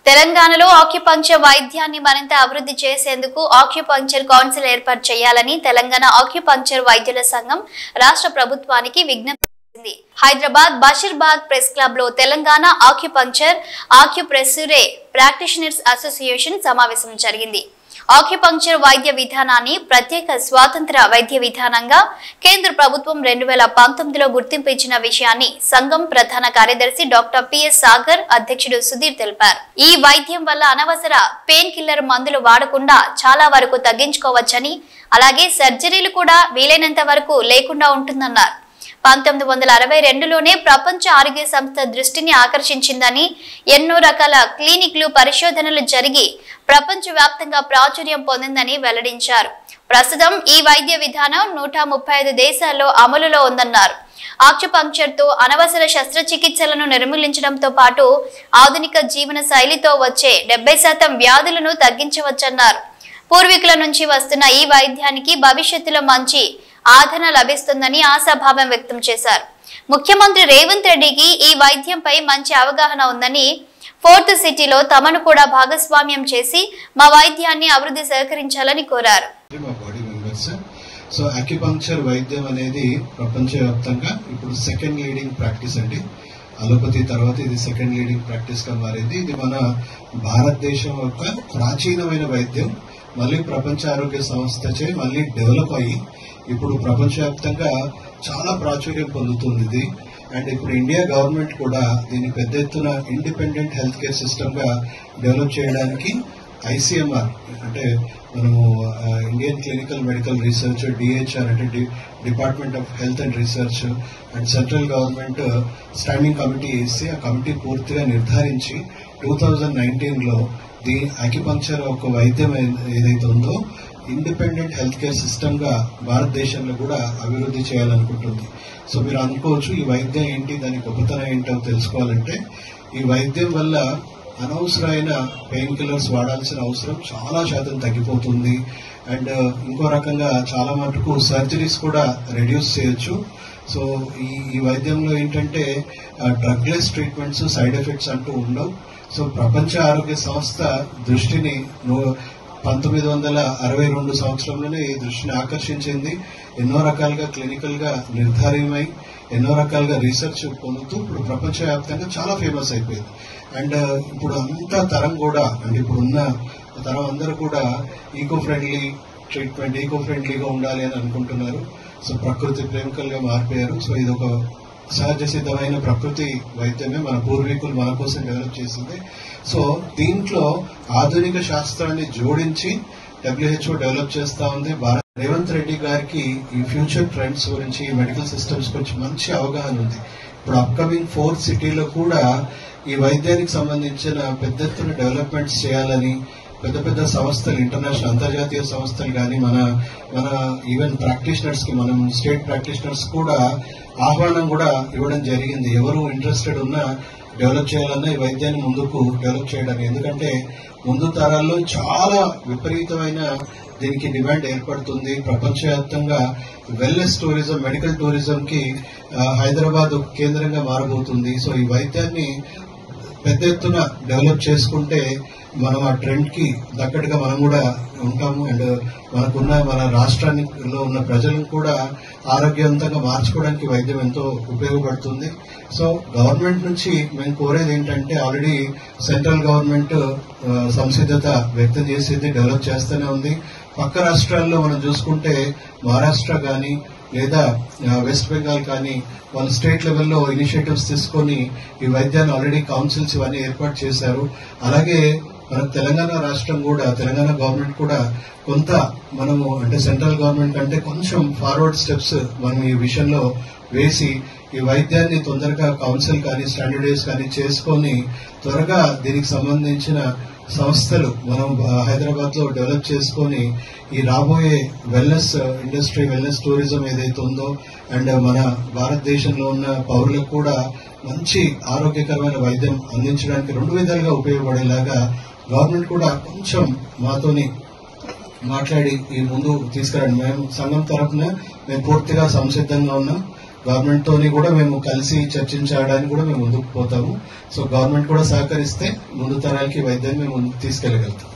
తెలంగాణలో ఆక్యుపంక్చర్ వైద్యాన్ని మరింత అభివృద్ధి చేసేందుకు ఆక్యుపంక్చర్ కౌన్సిల్ ఏర్పాటు చేయాలని తెలంగాణ ఆక్యుపంక్చర్ వైద్యుల సంఘం రాష్ట్ర ప్రభుత్వానికి విజ్ఞప్తి చేసింది. హైదరాబాద్ బషీర్బాగ్ ప్రెస్ క్లబ్ లో తెలంగాణ ఆక్యుపంక్చర్ ఆక్యుప్రెస్సురే ప్రాక్టీషనర్స్ అసోసియేషన్ సమావేశం జరిగింది. ఆక్యుపంక్చర్ వైద్య విధానాన్ని ప్రత్యేక స్వాతంత్ర వైద్య విధానంగా కేంద్ర ప్రభుత్వం 2019లో గుర్తింపు ఇచ్చిన విషయాన్ని సంఘం ప్రధాన కార్యదర్శి డాక్టర్ పిఎస్ సాగర్, అధ్యక్షుడు సుధీర్ తెలిపారు. ఈ వైద్యం వల్ల అనవసర పెయిన్ కిల్లర్ మందులు వాడకుండా చాలా వరకు తగ్గించుకోవచ్చని, అలాగే సర్జరీలు కూడా వీలైనంత వరకు లేకుండా ఉంటుందన్నారు. 1962లోనే ప్రపంచ ఆరోగ్య సంస్థ దృష్టిని ఆకర్షించిందని, ఎన్నో రకాల క్లినిక్లు పరిశోధనలు జరిగి ప్రపంచవ్యాప్తంగా ప్రాచుర్యం పొందిందని వెల్లడించారు. ప్రస్తుతం ఈ వైద్య విధానం 135 దేశాల్లో అమలులో ఉందన్నారు. ఆక్యుపంక్చర్ తో అనవసర శస్త్రచికిత్సలను నిర్మూలించడంతో పాటు ఆధునిక జీవన శైలితో వచ్చే 70% వ్యాధులను తగ్గించవచ్చన్నారు. పూర్వీకుల నుంచి వస్తున్న ఈ వైద్యానికి భవిష్యత్తులో మంచి ఆదరణ లభిస్తుందని ఆశాభావం వ్యక్తం చేశారు. ముఖ్యమంత్రి రేవంత్ రెడ్డికి ఈ వైద్యంపై మంచి అవగాహన ఉందని, 4th సిటీలో తమను కూడా భాగస్వామ్యం చేసి మా వైద్యాన్ని అభివృద్ధి సహకరించాలని కోరారు. సో అక్యుపంక్చర్ వైద్యం అనేది ప్రపంచవ్యాప్తంగా ఇప్పుడు సెకండ్ లీడింగ్ ప్రాక్టీస్ అండి. అలోపతి తర్వాత ఇది సెకండ్ లీడింగ్ ప్రాక్టీస్ గా మారింది. ఇది మన భారతదేశం యొక్క ప్రాచీనమైన వైద్యం. మళ్ళీ ప్రపంచ ఆరోగ్య సంస్థచే మళ్ళీ డెవలప్ అయ్యి ఇప్పుడు ప్రపంచవ్యాప్తంగా చాలా ప్రాచుర్యం పొందుతుంది ఇది. అండ్ ఇప్పుడు ఇండియా గవర్నమెంట్ కూడా దీన్ని పెద్ద ఎత్తున ఇండిపెండెంట్ హెల్త్ కేర్ సిస్టమ్ గా డెవలప్ చేయడానికి ICMR అంటే మనము Indian clinical medical research, DHR అంటే department of health and research and central government standing committee వేసి ఆ కమిటీ పూర్తిగా నిర్ధారించి 2019లో ది అక్యుపంక్చర్ ఒక వైద్యం ఏదైతే ఉందో ఇండిపెండెంట్ హెల్త్ కేర్ సిస్టమ్ గా భారతదేశంలో కూడా అభివృద్ధి చేయాలనుకుంటుంది. సో మీరు అనుకోవచ్చు ఈ వైద్యం ఏంటి, దాని గొప్పతనం ఏంటో తెలుసుకోవాలంటే ఈ వైద్యం వల్ల అనవసరమైన పెయిన్ కిల్లర్స్ వాడాల్సిన అవసరం చాలా శాతం తగ్గిపోతుంది. అండ్ ఇంకో రకంగా చాలా మటుకు సర్జరీస్ కూడా రెడ్యూస్ చేయొచ్చు. సో ఈ వైద్యంలో ఏంటంటే డ్రగ్లెస్ ట్రీట్మెంట్స్, సైడ్ ఎఫెక్ట్స్ అంటూ ఉండవు. సో ప్రపంచ ఆరోగ్య సంస్థ దృష్టిని 1962 సంవత్సరంలోనే ఈ దృష్టిని ఆకర్షించింది. ఎన్నో రకాలుగా క్లినికల్ గా నిర్ధారమై ఎన్నో రకాలుగా రీసెర్చ్ పొందుతూ ఇప్పుడు ప్రపంచవ్యాప్తంగా చాలా ఫేమస్ అయిపోయింది. అండ్ ఇప్పుడు అంతా తరం కూడా అంటే ఇప్పుడున్న తరం అందరూ కూడా ఈకో ఫ్రెండ్లీ ట్రీట్మెంట్, ఈకో ఫ్రెండ్లీగా ఉండాలి అని అనుకుంటున్నారు. సో ప్రకృతి ప్రేమికులుగా మారిపోయారు. సో ఇది ఒక సహజ సిద్ధమైన ప్రకృతి వైద్యమే మన పూర్వీకులు మన కోసం డెవలప్ చేసింది. సో దీంట్లో ఆధునిక శాస్త్రాన్ని జోడించి WHO డెవలప్ చేస్తా ఉంది. రేవంత్ రెడ్డి గారికి ఈ ఫ్యూచర్ ట్రెండ్స్ గురించి, మెడికల్ సిస్టమ్స్ గురించి మంచి అవగాహన ఉంది. ఇప్పుడు అప్కమింగ్ 4th సిటీలో కూడా ఈ వైద్యానికి సంబంధించిన పెద్ద ఎత్తున డెవలప్మెంట్స్ చేయాలని పెద్ద పెద్ద సంస్థలు, ఇంటర్నేషనల్ అంతర్జాతీయ సంస్థలు కానీ మన ఈవెన్ ప్రాక్టీషనర్స్ కి, మనం స్టేట్ ప్రాక్టీషనర్స్ కూడా ఆహ్వానం కూడా ఇవ్వడం జరిగింది. ఎవరు ఇంట్రెస్టెడ్ ఉన్నా డెవలప్ చేయాలన్నా ఈ వైద్యాన్ని ముందుకు డెవలప్ చేయడానికి. ఎందుకంటే ముందు తరాల్లో చాలా విపరీతమైన దీనికి డిమాండ్ ఏర్పడుతుంది. ప్రపంచవ్యాప్తంగా వెల్నెస్ టూరిజం, మెడికల్ టూరిజం కి హైదరాబాద్ కేంద్రంగా మారబోతుంది. సో ఈ వైద్యాన్ని పెద్ద ఎత్తున డెవలప్ చేసుకుంటే మనం ఆ ట్రెండ్ కి దగ్గరగా మనం కూడా ఉంటాము. అండ్ మన రాష్ట్రానిలో ఉన్న ప్రజలను కూడా ఆరోగ్యవంతంగా మార్చుకోవడానికి వైద్యం ఎంతో ఉపయోగపడుతుంది. సో గవర్నమెంట్ నుంచి మేము కోరేది ఏంటంటే, ఆల్రెడీ సెంట్రల్ గవర్నమెంట్ సంసిద్ధత వ్యక్తం చేసేది, డెవలప్ చేస్తూనే ఉంది. పక్క రాష్ట్రాల్లో మనం చూసుకుంటే మహారాష్ట్ర కానీ లేదా వెస్ట్ బెంగాల్ కానీ వాళ్ళు స్టేట్ లెవెల్లో ఇనిషియేటివ్స్ తీసుకొని ఈ వైద్యాన్ని ఆల్రెడీ కౌన్సిల్స్ ఇవన్నీ ఏర్పాటు చేశారు. అలాగే మన తెలంగాణ రాష్ట్రం కూడా, తెలంగాణ గవర్నమెంట్ కూడా కొంత మనము అంటే సెంట్రల్ గవర్నమెంట్ అంటే కొంచెం ఫార్వర్డ్ స్టెప్స్ మనం ఈ విషయంలో వేసి ఈ వైద్యాన్ని తొందరగా కౌన్సిల్ కానీ స్టాండర్డైజ్ కానీ చేసుకొని త్వరగా దీనికి సంబంధించిన సంస్థలు మనం హైదరాబాద్ లో డెవలప్ చేసుకొని ఈ రాబోయే వెల్నెస్ ఇండస్ట్రీ, వెల్నెస్ టూరిజం ఏదైతే ఉందో అండ్ మన భారతదేశంలో ఉన్న పౌరులకు కూడా మంచి ఆరోగ్యకరమైన వైద్యం అందించడానికి 2 విధాలుగా ఉపయోగపడేలాగా గవర్నమెంట్ కూడా కొంచెం మాతోని మాట్లాడి ఈ ముందు తీసుకురండి. మేము సంఘం తరఫున మేము పూర్తిగా సంసిద్ధంగా ఉన్నాం. గవర్నమెంట్ తోని కూడా మేము కలిసి చర్చించడానికి కూడా మేము ముందుకు పోతాము. సో గవర్నమెంట్ కూడా సహకరిస్తే ముందు తరాలకి వైద్యాన్ని మేము ముందుకు తీసుకెళ్లగలుగుతాం.